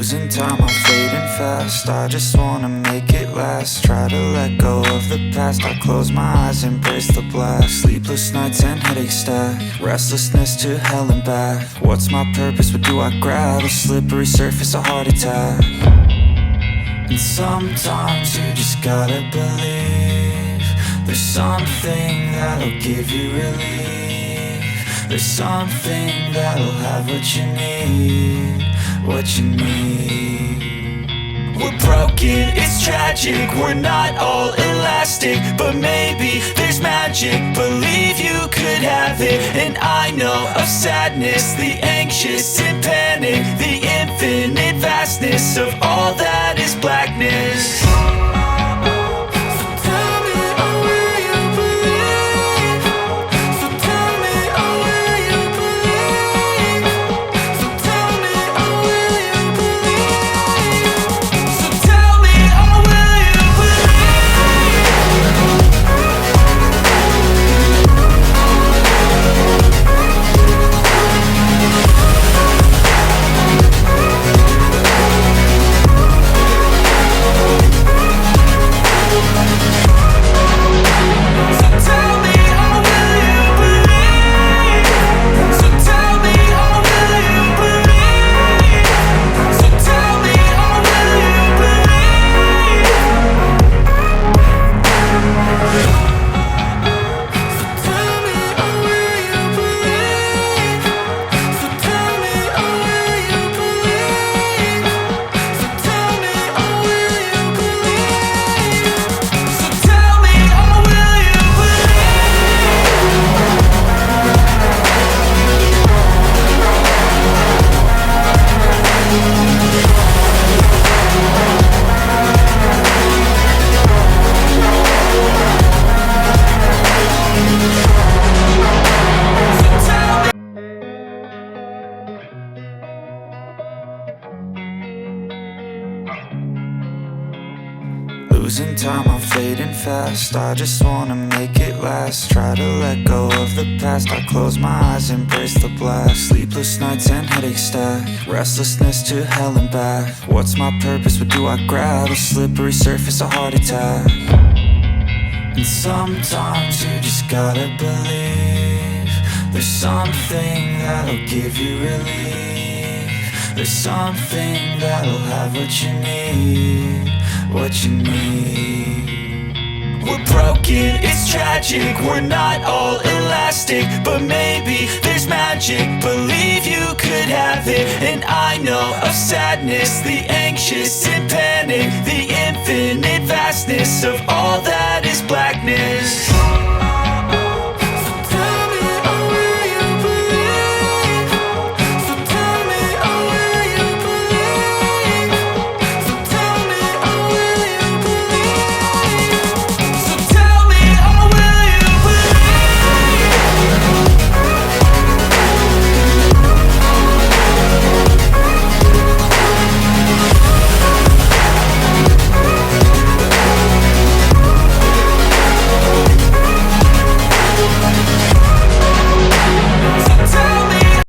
Losing time, I'm fading fast. I just wanna make it last. Try to let go of the past. I close my eyes, embrace the blast. Sleepless nights and headaches stack. Restlessness to hell and back. What's my purpose? What do I grab? A slippery surface, a heart attack. And sometimes you just gotta believe there's something that'll give you relief. There's something that'll have what you need, what you need. We're broken, it's tragic, we're not all elastic, but maybe there's magic. Believe you could have it. And I know of sadness, the anxious and panic, the infinite vastness of all that is blackness. Losing time, I'm fading fast. I just wanna make it last. Try to let go of the past. I close my eyes, embrace the blast. Sleepless nights and headaches stack. Restlessness to hell and back. What's my purpose? What do I grab? A slippery surface, a heart attack. And sometimes you just gotta believe there's something that'll give you relief. There's something that'll have what you need, what you need. We're broken, it's tragic, we're not all elastic, but maybe there's magic. Believe you could have it. And I know of sadness, the anxious and panic, the infinite vastness of all that is blackness.